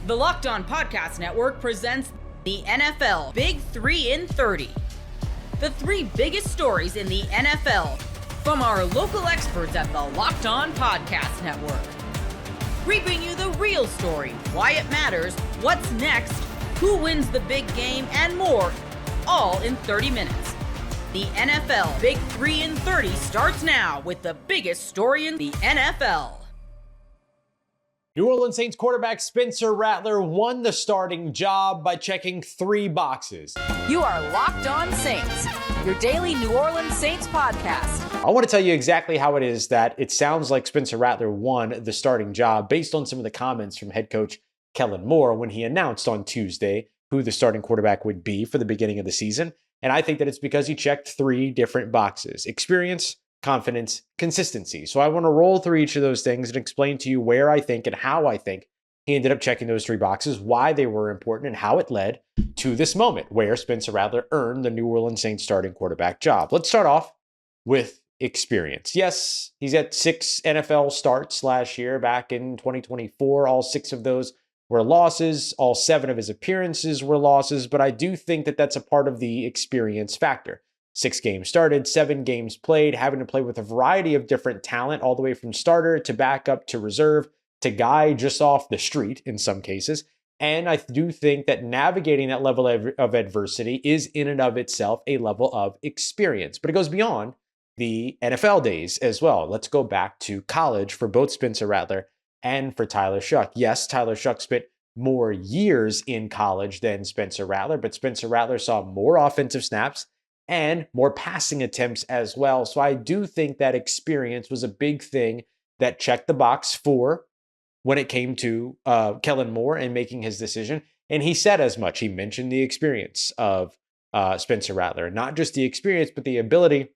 The Locked On Podcast Network presents the NFL Big 3 in 30. The three biggest stories in the NFL from our local experts at the Locked On Podcast Network. We bring you the real story, why it matters, what's next, who wins the big game, and more, all in 30 minutes. The NFL Big 3 in 30 starts now with the biggest story in the NFL. New Orleans Saints quarterback Spencer Rattler won the starting job by checking three boxes. You are Locked On Saints, your daily New Orleans Saints podcast. I want to tell you exactly how it is that it sounds like Spencer Rattler won the starting job based on some of the comments from head coach Kellen Moore when he announced on Tuesday who the starting quarterback would be for the beginning of the season. And I think that it's because he checked three different boxes: experience, confidence, consistency. So I want to roll through each of those things and explain to you where I think and how I think he ended up checking those three boxes, why they were important, and how it led to this moment where Spencer Rattler earned the New Orleans Saints starting quarterback job. Let's start off with experience. Yes, he's had 6 NFL starts last year back in 2024. All 6 of those were losses. All 7 of his appearances were losses, but I do think that that's a part of the experience factor. 6 games started, 7 games played, having to play with a variety of different talent, all the way from starter to backup to reserve to guy just off the street in some cases. And I do think that navigating that level of adversity is in and of itself a level of experience, but it goes beyond the NFL days as well. Let's go back to college for both Spencer Rattler and for Tyler Shough. Yes, Tyler Shough spent more years in college than Spencer Rattler, but Spencer Rattler saw more offensive snaps and more passing attempts as well. So I do think that experience was a big thing that checked the box for when it came to Kellen Moore and making his decision. And he said as much. He mentioned the experience of Spencer Rattler, not just the experience, but the ability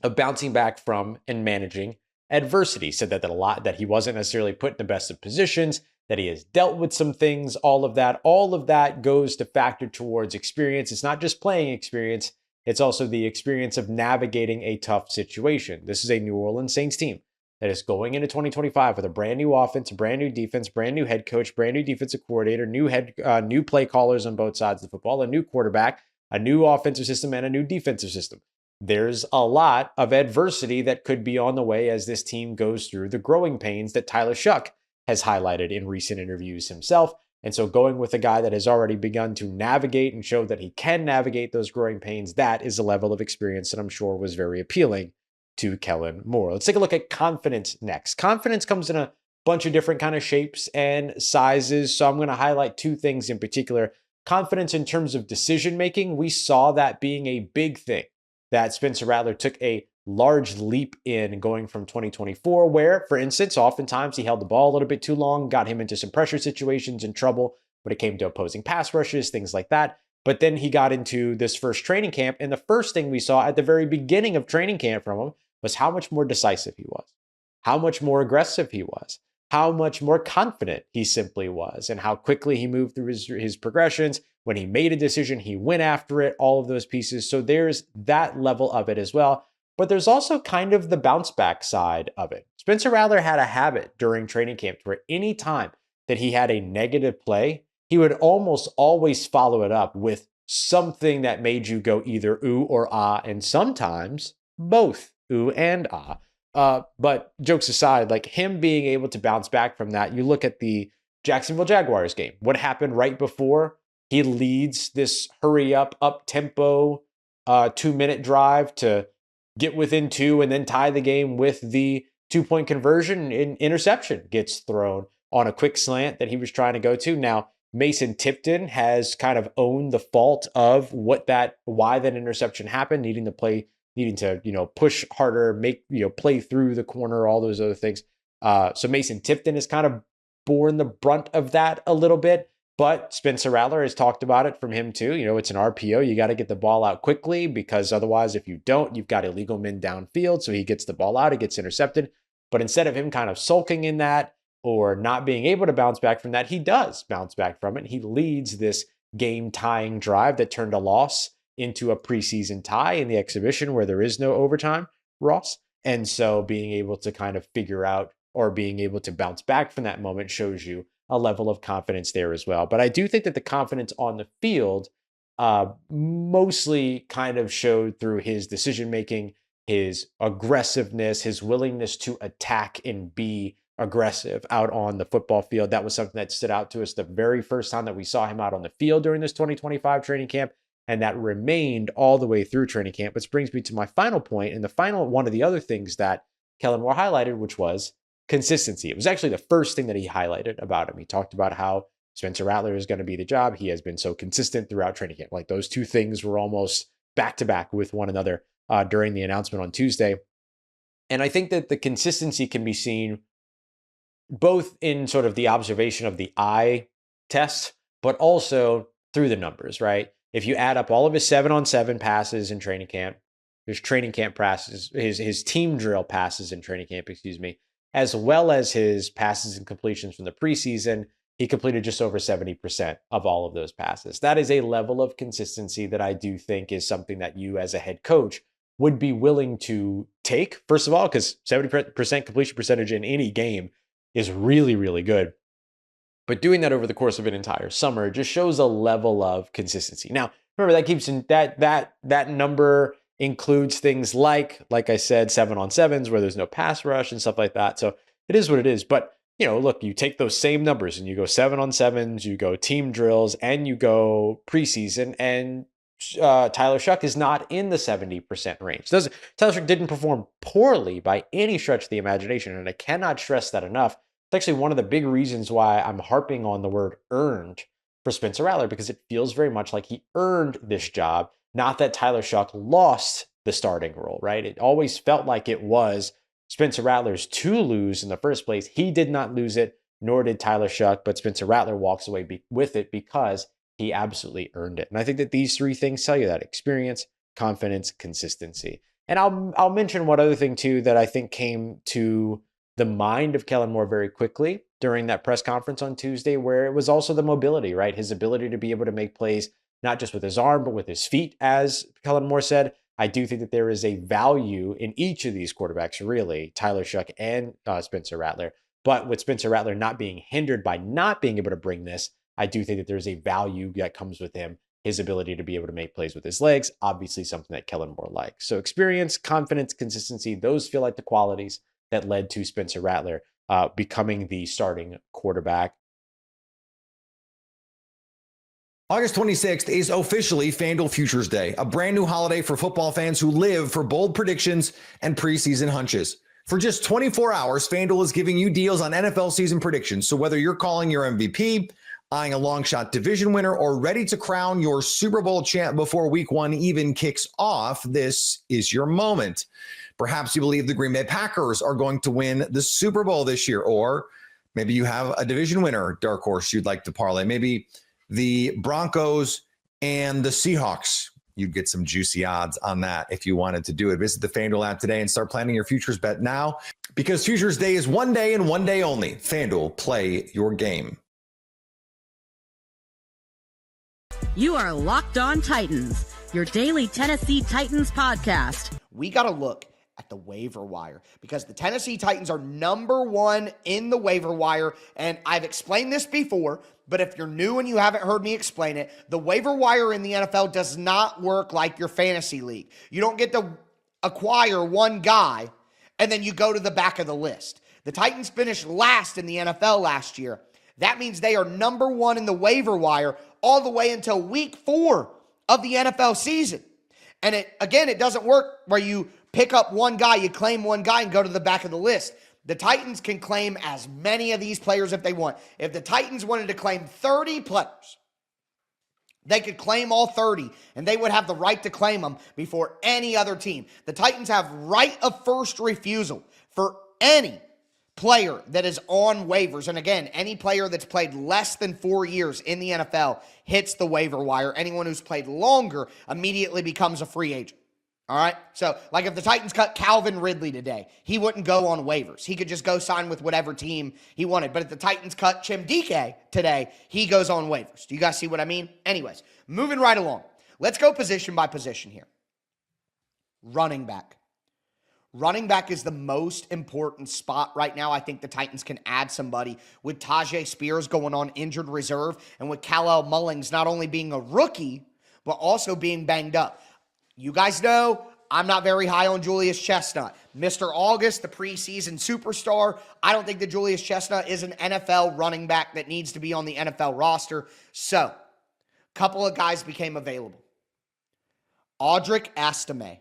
of bouncing back from and managing adversity. He said that a lot, that he wasn't necessarily put in the best of positions, that he has dealt with some things, all of that goes to factor towards experience. It's not just playing experience. It's also the experience of navigating a tough situation. This is a New Orleans Saints team that is going into 2025 with a brand new offense, a brand new defense, brand new head coach, brand new defensive coordinator, new play callers on both sides of the football, a new quarterback, a new offensive system, and a new defensive system. There's a lot of adversity that could be on the way as this team goes through the growing pains that Tyler Shough has highlighted in recent interviews himself. And so going with a guy that has already begun to navigate and show that he can navigate those growing pains, that is a level of experience that I'm sure was very appealing to Kellen Moore. Let's take a look at confidence next. Confidence comes in a bunch of different kind of shapes and sizes. So I'm going to highlight 2 things in particular. Confidence in terms of decision making. We saw that being a big thing that Spencer Rattler took a large leap in going from 2024, where, for instance, oftentimes he held the ball a little bit too long, got him into some pressure situations and trouble when it came to opposing pass rushes, things like that. But then he got into this first training camp, and the first thing we saw at the very beginning of training camp from him was how much more decisive he was, how much more aggressive he was, how much more confident he simply was, and how quickly he moved through his progressions. When he made a decision, he went after it, all of those pieces. So there's that level of it as well. But there's also kind of the bounce back side of it. Spencer Rattler had a habit during training camp where any time that he had a negative play, he would almost always follow it up with something that made you go either ooh or ah, and sometimes both ooh and ah. But jokes aside, like him being able to bounce back from that, you look at the Jacksonville Jaguars game. What happened right before he leads this hurry up tempo 2-minute drive to get within 2 and then tie the game with the 2-point conversion? And interception gets thrown on a quick slant that he was trying to go to. Now, Mason Tipton has kind of owned the fault of why that interception happened, needing to push harder, play through the corner, all those other things. So Mason Tipton has kind of borne the brunt of that a little bit. But Spencer Rattler has talked about it from him too. It's an RPO. You got to get the ball out quickly, because otherwise, if you don't, you've got illegal men downfield. So he gets the ball out, it gets intercepted. But instead of him kind of sulking in that or not being able to bounce back from that, he does bounce back from it. He leads this game-tying drive that turned a loss into a preseason tie in the exhibition where there is no overtime, Ross. And so being able to kind of figure out, or being able to bounce back from that moment, shows you a level of confidence there as well. But I do think that the confidence on the field mostly kind of showed through his decision making, his aggressiveness, his willingness to attack and be aggressive out on the football field. That was something that stood out to us the very first time that we saw him out on the field during this 2025 training camp. And that remained all the way through training camp, which brings me to my final point. And the final one of the other things that Kellen Moore highlighted, which was consistency. It was actually the first thing that he highlighted about him. He talked about how Spencer Rattler is going to be the job. He has been so consistent throughout training camp. Like those two things were almost back to back with one another during the announcement on Tuesday. And I think that the consistency can be seen both in sort of the observation of the eye test, but also through the numbers, right? If you add up all of his 7-on-7 passes in training camp, his training camp passes, his team drill passes in training camp, as well as his passes and completions from the preseason, he completed just over 70% of all of those passes. That is a level of consistency that I do think is something that you as a head coach would be willing to take, first of all, because 70% completion percentage in any game is really, really good. But doing that over the course of an entire summer just shows a level of consistency. Now, remember that keeps in that number includes things like I said, 7-on-7s where there's no pass rush and stuff like that. So it is what it is. But look, you take those same numbers and you go 7-on-7s, you go team drills, and you go preseason, and Tyler Shough is not in the 70% range. Tyler Shough didn't perform poorly by any stretch of the imagination, and I cannot stress that enough. It's actually one of the big reasons why I'm harping on the word earned for Spencer Rattler, because it feels very much like he earned this job, not that Tyler Shough lost the starting role, right? It always felt like it was Spencer Rattler's to lose in the first place. He did not lose it, nor did Tyler Shough, but Spencer Rattler walks away with it because he absolutely earned it. And I think that these three things tell you that: experience, confidence, consistency. And I'll mention one other thing too that I think came to the mind of Kellen Moore very quickly during that press conference on Tuesday, where it was also the mobility, right? His ability to be able to make plays, not just with his arm, but with his feet, as Kellen Moore said. I do think that there is a value in each of these quarterbacks, really, Tyler Shough and Spencer Rattler. But with Spencer Rattler not being hindered by not being able to bring this, I do think that there's a value that comes with him, his ability to be able to make plays with his legs, obviously something that Kellen Moore likes. So experience, confidence, consistency, those feel like the qualities that led to Spencer Rattler becoming the starting quarterback. August 26th is officially FanDuel Futures Day, a brand new holiday for football fans who live for bold predictions and preseason hunches. For just 24 hours, FanDuel is giving you deals on NFL season predictions. So whether you're calling your MVP, eyeing a long shot division winner, or ready to crown your Super Bowl champ before week one even kicks off, this is your moment. Perhaps you believe the Green Bay Packers are going to win the Super Bowl this year, or maybe you have a division winner, dark horse, you'd like to parlay. Maybe the Broncos and the Seahawks. You'd get some juicy odds on that if you wanted to do it. Visit the FanDuel app today and start planning your futures bet now, because Futures Day is one day and one day only. FanDuel, play your game. You are Locked On Titans, your daily Tennessee Titans podcast. We got to look at the waiver wire, because the Tennessee Titans are number one in the waiver wire. And I've explained this before, but if you're new and you haven't heard me explain it, the waiver wire in the NFL does not work like your fantasy league. You don't get to acquire one guy and then you go to the back of the list. The Titans finished last in the NFL last year. That means they are number one in the waiver wire all the way until week 4 of the NFL season. And it doesn't work where you pick up one guy, you claim one guy and go to the back of the list. The Titans can claim as many of these players if they want. If the Titans wanted to claim 30 players, they could claim all 30, and they would have the right to claim them before any other team. The Titans have right of first refusal for any player that is on waivers. And again, any player that's played less than 4 years in the NFL hits the waiver wire. Anyone who's played longer immediately becomes a free agent. All right? So, like if the Titans cut Calvin Ridley today, he wouldn't go on waivers. He could just go sign with whatever team he wanted. But if the Titans cut Chimdike today, he goes on waivers. Do you guys see what I mean? Anyways, moving right along. Let's go position by position here. Running back. Running back is the most important spot right now. I think the Titans can add somebody with Tyjae Spears going on injured reserve and with Khalil Mullings not only being a rookie, but also being banged up. You guys know I'm not very high on Julius Chestnut. Mr. August, the preseason superstar. I don't think that Julius Chestnut is an NFL running back that needs to be on the NFL roster. So, a couple of guys became available. Audric Estime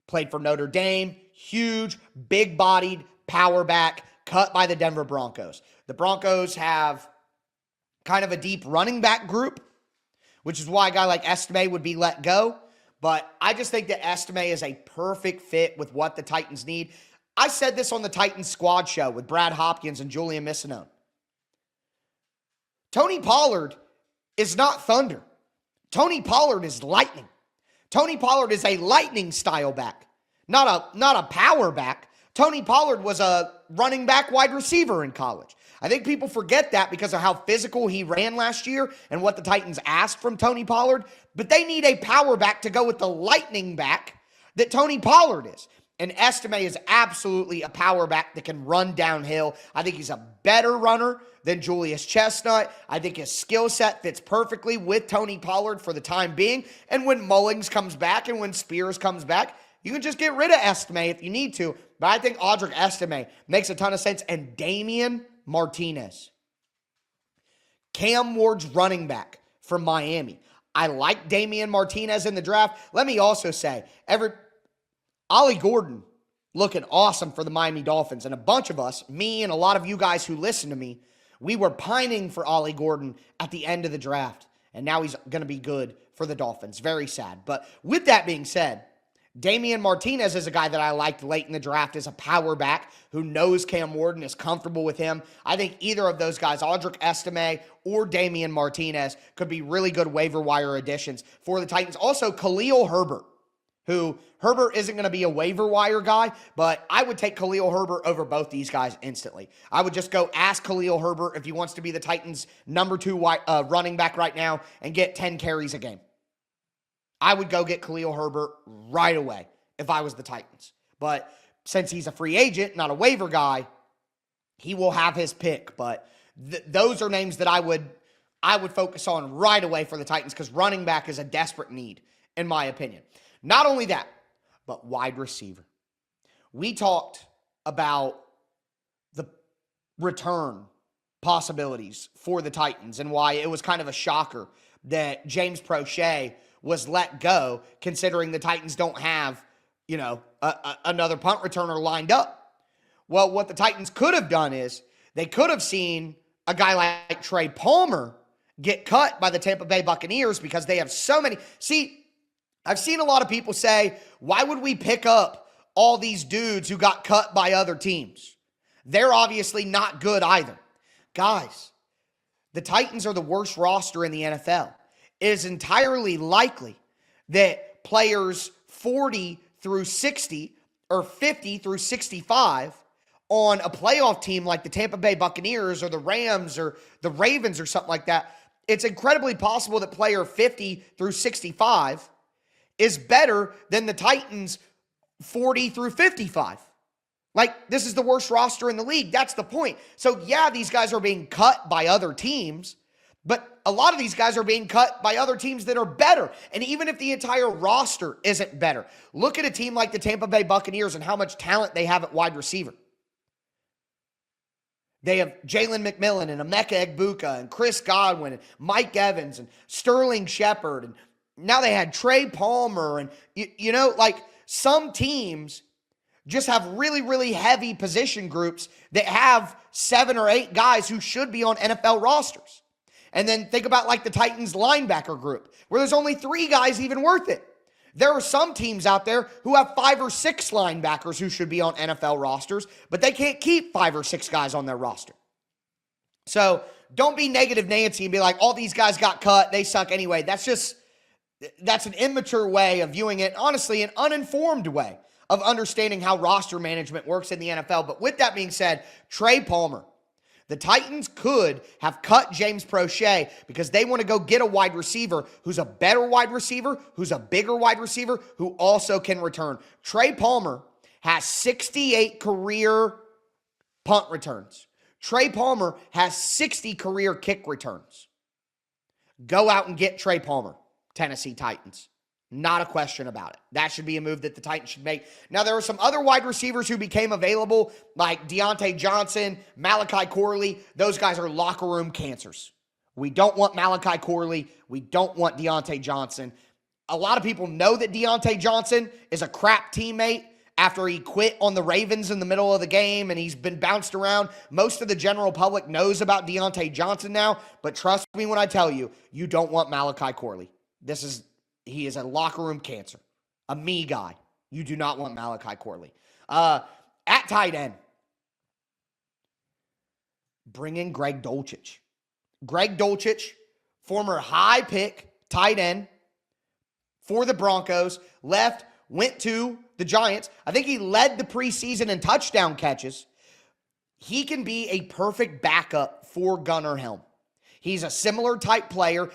played for Notre Dame. Huge, big-bodied power back cut by the Denver Broncos. The Broncos have kind of a deep running back group, which is why a guy like Estime would be let go. But I just think that Estime is a perfect fit with what the Titans need. I said this on the Titans Squad show with Brad Hopkins and Julian Missinone. Tony Pollard is not thunder. Tony Pollard is lightning. Tony Pollard is a lightning style back, not a power back. Tony Pollard was a running back wide receiver in college. I think people forget that because of how physical he ran last year and what the Titans asked from Tony Pollard. But they need a power back to go with the lightning back that Tony Pollard is. And Estime is absolutely a power back that can run downhill. I think he's a better runner than Julius Chestnut. I think his skill set fits perfectly with Tony Pollard for the time being. And when Mullings comes back and when Spears comes back, you can just get rid of Estime if you need to. But I think Audric Estime makes a ton of sense. And Damian Martinez, Cam Ward's running back from Miami. I like Damian Martinez in the draft. Let me also say, Ollie Gordon looking awesome for the Miami Dolphins. And a bunch of us, me and a lot of you guys who listen to me, we were pining for Ollie Gordon at the end of the draft. And now he's going to be good for the Dolphins. Very sad. But with that being said, Damian Martinez is a guy that I liked late in the draft as a power back who knows Cam Ward, is comfortable with him. I think either of those guys, Audric Estime or Damian Martinez, could be really good waiver wire additions for the Titans. Also, Khalil Herbert, who Herbert isn't going to be a waiver wire guy, but I would take Khalil Herbert over both these guys instantly. I would just go ask Khalil Herbert if he wants to be the Titans' number 2 running back right now and get 10 carries a game. I would go get Khalil Herbert right away if I was the Titans. But since he's a free agent, not a waiver guy, he will have his pick. But those are names that I would focus on right away for the Titans because running back is a desperate need, in my opinion. Not only that, but wide receiver. We talked about the return possibilities for the Titans and why it was kind of a shocker that James Prochet was let go, considering the Titans don't have, another punt returner lined up. Well, what the Titans could have done is they could have seen a guy like Trey Palmer get cut by the Tampa Bay Buccaneers because they have so many. See, I've seen a lot of people say, why would we pick up all these dudes who got cut by other teams? They're obviously not good either. Guys, the Titans are the worst roster in the NFL. It is entirely likely that players 40 through 60 or 50 through 65 on a playoff team like the Tampa Bay Buccaneers or the Rams or the Ravens or something like that, it's incredibly possible that player 50 through 65 is better than the Titans 40 through 55. Like, this is the worst roster in the league. That's the point. So, yeah, these guys are being cut by other teams, but a lot of these guys are being cut by other teams that are better. And even if the entire roster isn't better, look at a team like the Tampa Bay Buccaneers and how much talent they have at wide receiver. They have Jalen McMillan and Emeka Egbuka and Chris Godwin and Mike Evans and Sterling Shepard. And now they had Trey Palmer. And, some teams just have really, really heavy position groups that have 7 or 8 guys who should be on NFL rosters. And then think about like the Titans linebacker group, where there's only 3 guys even worth it. There are some teams out there who have 5 or 6 linebackers who should be on NFL rosters, but they can't keep 5 or 6 guys on their roster. So don't be negative Nancy and be like, all these guys got cut, they suck anyway. That's an immature way of viewing it. Honestly, an uninformed way of understanding how roster management works in the NFL. But with that being said, Trey Palmer, the Titans could have cut James Prochet because they want to go get a wide receiver who's a better wide receiver, who's a bigger wide receiver, who also can return. Trey Palmer has 68 career punt returns. Trey Palmer has 60 career kick returns. Go out and get Trey Palmer, Tennessee Titans. Not a question about it. That should be a move that the Titans should make. Now, there are some other wide receivers who became available, like Deontay Johnson, Malachi Corley. Those guys are locker room cancers. We don't want Malachi Corley. We don't want Deontay Johnson. A lot of people know that Deontay Johnson is a crap teammate after he quit on the Ravens in the middle of the game and he's been bounced around. Most of the general public knows about Deontay Johnson now, but trust me when I tell you, you don't want Malachi Corley. He is a locker room cancer, a me guy. You do not want Malachi Corley. At tight end, bring in Greg Dulcich. Greg Dulcich, former high pick tight end for the Broncos, went to the Giants. I think he led the preseason in touchdown catches. He can be a perfect backup for Gunnar Helm. He's a similar type player.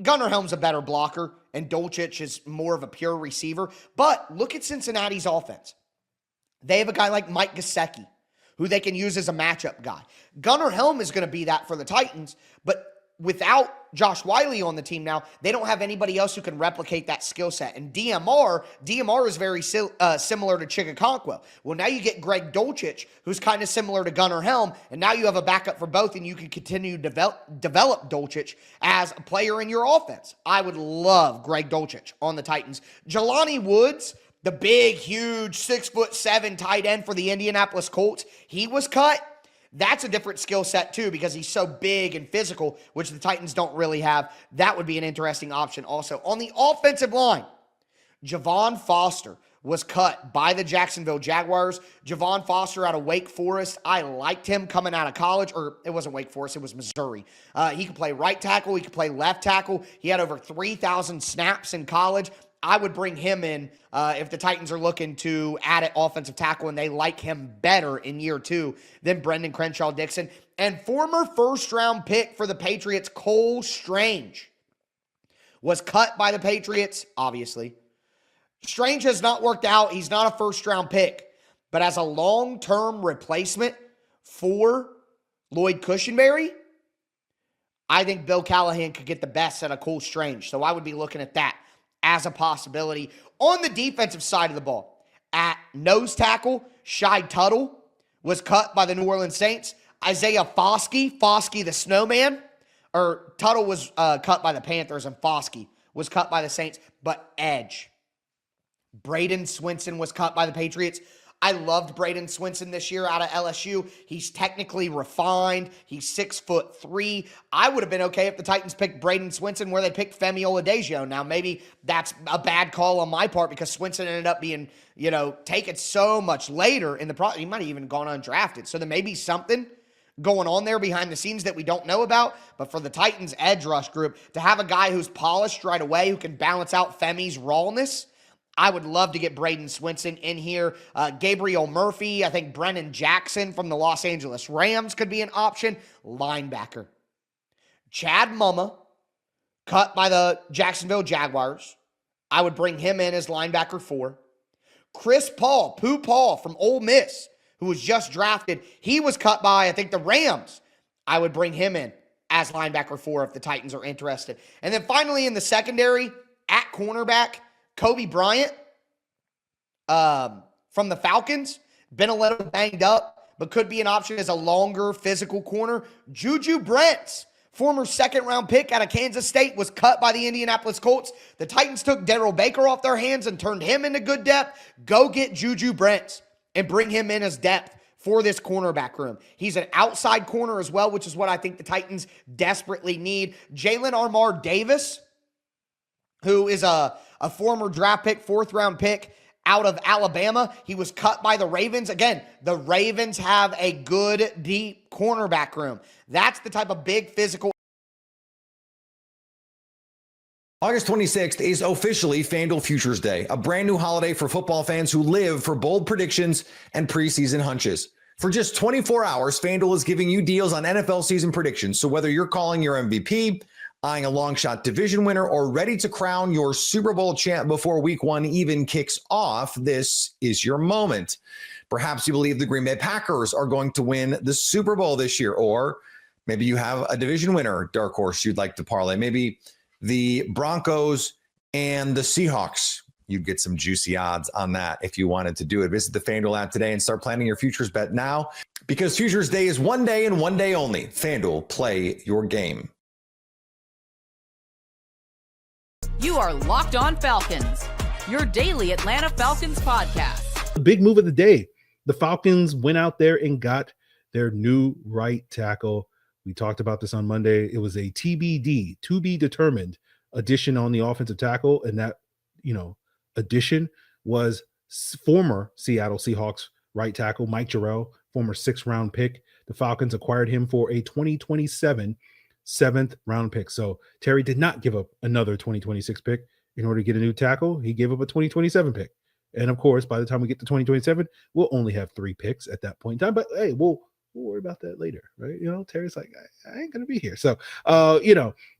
Gunnar Helm's a better blocker, and Dulcich is more of a pure receiver. But look at Cincinnati's offense. They have a guy like Mike Gesicki, who they can use as a matchup guy. Gunnar Helm is going to be that for the Titans, but without Josh Whyle on the team now, they don't have anybody else who can replicate that skill set. And DMR is very similar to Chigakonkwo. Well, now you get Greg Dulcich, who's kind of similar to Gunnar Helm, and now you have a backup for both, and you can continue to develop Dulcich as a player in your offense. I would love Greg Dulcich on the Titans. Jelani Woods, the big, huge 6'7" tight end for the Indianapolis Colts, he was cut. That's a different skill set too because he's so big and physical, which the Titans don't really have. That would be an interesting option also. On the offensive line, Javon Foster was cut by the Jacksonville Jaguars. Javon Foster out of Wake Forest. I liked him coming out of college, or it wasn't Wake Forest, it was Missouri. He could play right tackle, he could play left tackle. He had over 3,000 snaps in college. I would bring him in if the Titans are looking to add an offensive tackle and they like him better in year 2 than Brendan Crenshaw-Dixon. And former first-round pick for the Patriots, Cole Strange, was cut by the Patriots, obviously. Strange has not worked out. He's not a first-round pick. But as a long-term replacement for Lloyd Cushenberry, I think Bill Callahan could get the best out of Cole Strange. So I would be looking at that as a possibility. On the defensive side of the ball, at nose tackle, Shai Tuttle was cut by the New Orleans Saints. Isaiah Foskey the snowman, or Tuttle was cut by the Panthers and Foskey was cut by the Saints, but edge. Braden Swinson was cut by the Patriots. I loved Braden Swinson this year out of LSU. He's technically refined. He's 6'3". I would have been okay if the Titans picked Braden Swinson where they picked Femi Oladipo. Now, maybe that's a bad call on my part because Swinson ended up being, taken so much later in the process. He might have even gone undrafted. So there may be something going on there behind the scenes that we don't know about. But for the Titans edge rush group, to have a guy who's polished right away, who can balance out Femi's rawness, I would love to get Braden Swinson in here. Gabriel Murphy, I think Brennan Jackson from the Los Angeles Rams could be an option. Linebacker. Chad Mumma, cut by the Jacksonville Jaguars. I would bring him in as linebacker 4. Chris Paul, Pooh Paul from Ole Miss, who was just drafted. He was cut by, I think, the Rams. I would bring him in as linebacker 4 if the Titans are interested. And then finally in the secondary, at cornerback, Kobe Bryant from the Falcons, been a little banged up, but could be an option as a longer physical corner. Juju Brents, former second-round pick out of Kansas State, was cut by the Indianapolis Colts. The Titans took Darrell Baker off their hands and turned him into good depth. Go get Juju Brents and bring him in as depth for this cornerback room. He's an outside corner as well, which is what I think the Titans desperately need. Jalen Armour Davis, who is a former draft pick, 4th-round pick out of Alabama. He was cut by the Ravens. Again, the Ravens have a good, deep cornerback room. That's the type of big physical. August 26th is officially FanDuel Futures Day, a brand new holiday for football fans who live for bold predictions and preseason hunches. For just 24 hours, FanDuel is giving you deals on NFL season predictions. So whether you're calling your MVP, eyeing a long shot division winner, or ready to crown your Super Bowl champ before week one even kicks off, this is your moment. Perhaps you believe the Green Bay Packers are going to win the Super Bowl this year, or maybe you have a division winner, dark horse, you'd like to parlay. Maybe the Broncos and the Seahawks. You'd get some juicy odds on that if you wanted to do it. Visit the FanDuel app today and start planning your futures bet now, because Futures Day is one day and one day only. FanDuel, play your game. You are Locked On Falcons, your daily Atlanta Falcons podcast. The big move of the day. The Falcons went out there and got their new right tackle. We talked about this on Monday. It was a TBD, to be determined, addition on the offensive tackle. And that, addition was former Seattle Seahawks right tackle Mike Jarrell, former 6th-round pick. The Falcons acquired him for a 2027 7th-round pick. So Terry did not give up another 2026 pick in order to get a new tackle. He gave up a 2027 pick. And of course, by the time we get to 2027, we'll only have 3 picks at that point in time. But hey, we'll worry about that later, right? Terry's like, I ain't going to be here. So,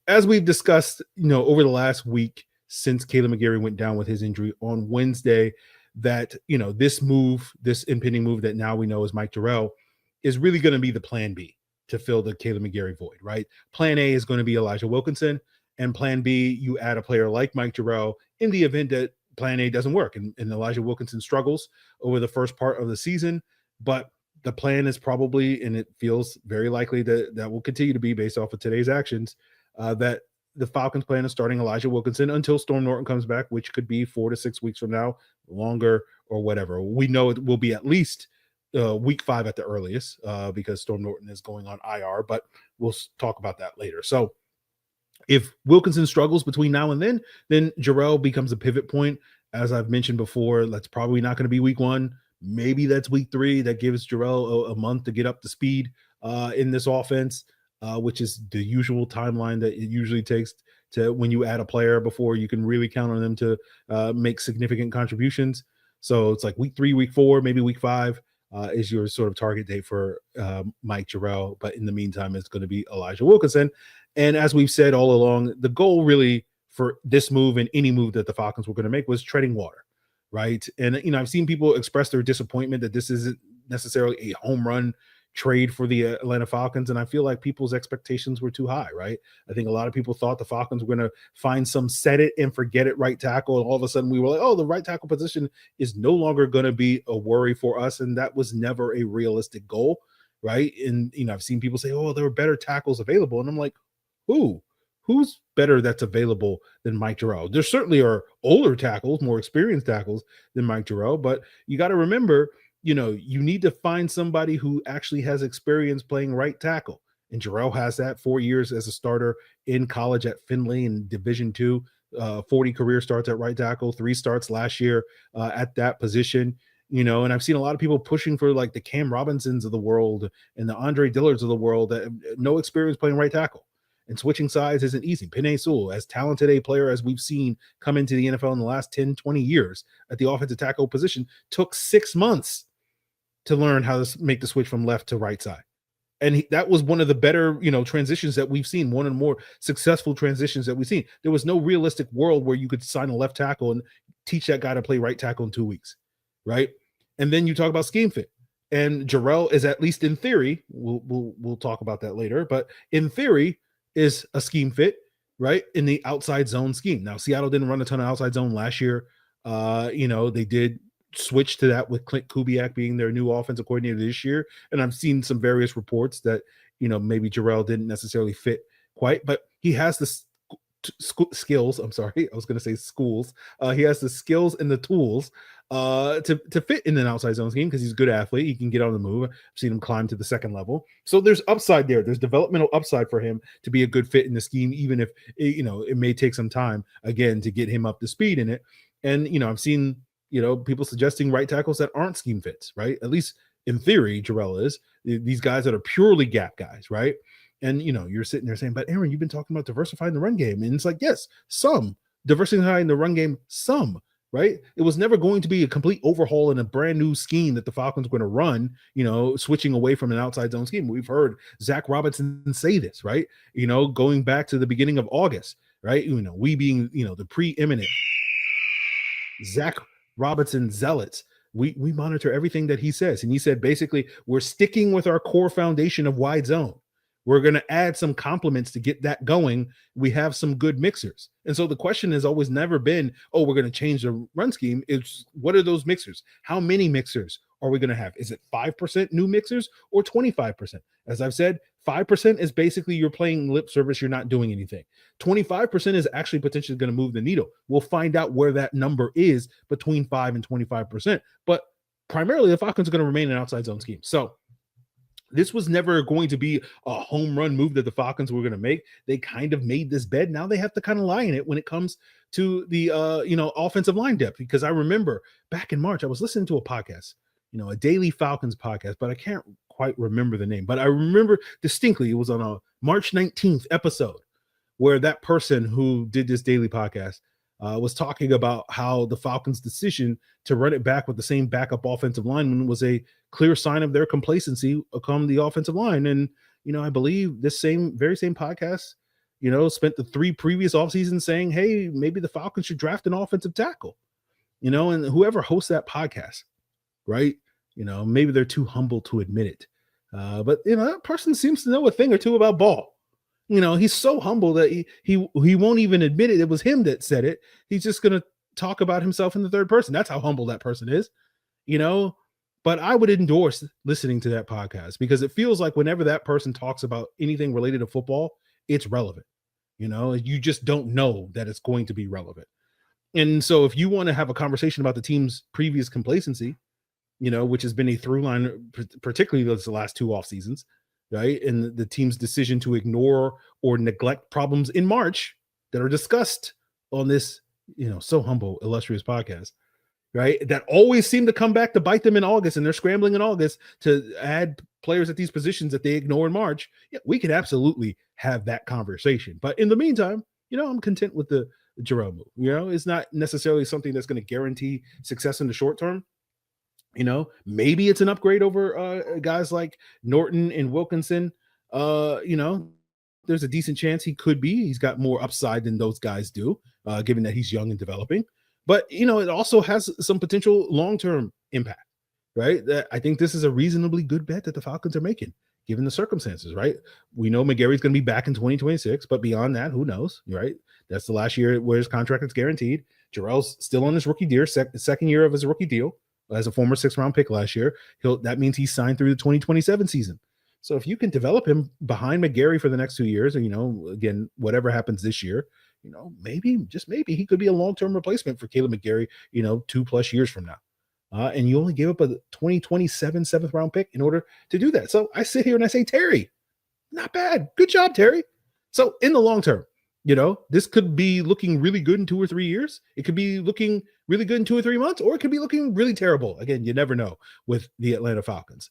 as we've discussed, over the last week since Kaleb McGary went down with his injury on Wednesday, that, this impending move that now we know is Mike Jarrell is really going to be the plan B to fill the Kaleb McGary void, right? Plan A is going to be Elijah Wilkinson, and plan B, you add a player like Mike Jarrell in the event that plan A doesn't work and Elijah Wilkinson struggles over the first part of the season. But the plan is probably, and it feels very likely that will continue to be based off of today's actions, that the Falcons plan is starting Elijah Wilkinson until Storm Norton comes back, which could be 4 to 6 weeks from now, longer or whatever. We know it will be at least week 5 at the earliest, because Storm Norton is going on IR, but we'll talk about that later. So if Wilkinson struggles between now and then Jarrell becomes a pivot point. As I've mentioned before, that's probably not going to be week 1. Maybe that's week 3. That gives Jarrell a month to get up to speed in this offense, which is the usual timeline that it usually takes to when you add a player before you can really count on them to make significant contributions. So it's like week 3, week 4, maybe week 5. Is your sort of target date for Mike Jarrell. But in the meantime, it's going to be Elijah Wilkinson. And as we've said all along, the goal really for this move and any move that the Falcons were going to make was treading water, right? And, I've seen people express their disappointment that this isn't necessarily a home run trade for the Atlanta Falcons. And I feel like people's expectations were too high, right? I think a lot of people thought the Falcons were going to find some set it and forget it right tackle. And all of a sudden we were like, oh, the right tackle position is no longer going to be a worry for us. And that was never a realistic goal, right? And, I've seen people say, oh, there were better tackles available. And I'm like, who's better that's available than Mike Jarrell? There certainly are older tackles, more experienced tackles than Mike Jarrell, but you got to remember, you need to find somebody who actually has experience playing right tackle. And Jarrell has that 4 years as a starter in college at Findlay in Division II, 40 career starts at right tackle, 3 starts last year at that position. And I've seen a lot of people pushing for like the Cam Robinsons of the world and the Andre Dillards of the world that have no experience playing right tackle. And switching sides isn't easy. Penei Sewell, as talented a player as we've seen come into the NFL in the last 10, 20 years at the offensive tackle position, took 6 months to learn how to make the switch from left to right side. And that was one of the better, transitions that we've seen, one of the more successful transitions that we've seen. There was no realistic world where you could sign a left tackle and teach that guy to play right tackle in 2 weeks, right? And then you talk about scheme fit. And Jarrell is, at least in theory, we'll talk about that later, but in theory is a scheme fit, right? In the outside zone scheme. Now, Seattle didn't run a ton of outside zone last year. They did switch to that with Clint Kubiak being their new offensive coordinator this year. And I've seen some various reports that, maybe Jarrell didn't necessarily fit quite, but he has the skills. I'm sorry. I was going to say schools. He has the skills and the tools to fit in an outside zone scheme because he's a good athlete. He can get on the move. I've seen him climb to the second level. So there's upside there. There's developmental upside for him to be a good fit in the scheme, even if, it may take some time, again, to get him up to speed in it. And, I've seen, people suggesting right tackles that aren't scheme fits, right? At least in theory, Jarrell is. These guys that are purely gap guys, right? And, you're sitting there saying, but Aaron, you've been talking about diversifying the run game. And it's like, yes, some. Diversifying the run game, some. right? It was never going to be a complete overhaul and a brand new scheme that the Falcons were going to run, switching away from an outside zone scheme. We've heard Zach Robinson say this, right? Going back to the beginning of August, right? We being, the preeminent Zach Robinson zealots, we monitor everything that he says. And he said, basically, we're sticking with our core foundation of wide zone. We're going to add some complements to get that going. We have some good mixers. And so the question has always never been, oh, we're going to change the run scheme. It's what are those mixers? How many mixers are we going to have? Is it 5% new mixers or 25%? As I've said, 5% is basically you're playing lip service. You're not doing anything. 25% is actually potentially going to move the needle. We'll find out where that number is between 5 and 25%. But primarily the Falcons are going to remain an outside zone scheme. So this was never going to be a home run move that the Falcons were going to make. They kind of made this bed. Now they have to kind of lie in it when it comes to the, offensive line depth. Because I remember back in March, I was listening to a podcast, a daily Falcons podcast, but I can't quite remember the name. But I remember distinctly it was on a March 19th episode where that person who did this daily podcast was talking about how the Falcons' decision to run it back with the same backup offensive lineman was a clear sign of their complacency upon the offensive line. And, I believe this very same podcast, spent the 3 previous off seasons saying, hey, maybe the Falcons should draft an offensive tackle, and whoever hosts that podcast, right? Maybe they're too humble to admit it. But that person seems to know a thing or two about ball. He's so humble that he won't even admit it. It was him that said it. He's just going to talk about himself in the third person. That's how humble that person is, But I would endorse listening to that podcast because it feels like whenever that person talks about anything related to football, it's relevant. You just don't know that it's going to be relevant. And so if you want to have a conversation about the team's previous complacency, which has been a through line, particularly those last 2 off seasons, right? And the team's decision to ignore or neglect problems in March that are discussed on this, so humble, illustrious podcast, right? That always seem to come back to bite them in August, and they're scrambling in August to add players at these positions that they ignore in March. Yeah, we could absolutely have that conversation. But in the meantime, I'm content with the Jerome move. It's not necessarily something that's going to guarantee success in the short term. Maybe it's an upgrade over guys like Norton and Wilkinson. There's a decent chance he could be. He's got more upside than those guys do, given that he's young and developing. But, it also has some potential long-term impact, right? I think this is a reasonably good bet that the Falcons are making, given the circumstances, right? We know McGarry's going to be back in 2026, but beyond that, who knows, right? That's the last year where his contract is guaranteed. Jarrell's still on his rookie deal, second year of his rookie deal. As a former 6th-round pick last year, that means he's signed through the 2027 season. So if you can develop him behind McGarry for the next 2 years, and again, whatever happens this year, maybe, just maybe, he could be a long-term replacement for Caleb McGarry, 2+ years from now. And you only gave up a 2027 7th-round pick in order to do that. So I sit here and I say, Terry, not bad. Good job, Terry. So in the long term, this could be looking really good in 2 or 3 years. It could be looking really good in 2 or 3 months, or it could be looking really terrible. Again, you never know with the Atlanta Falcons.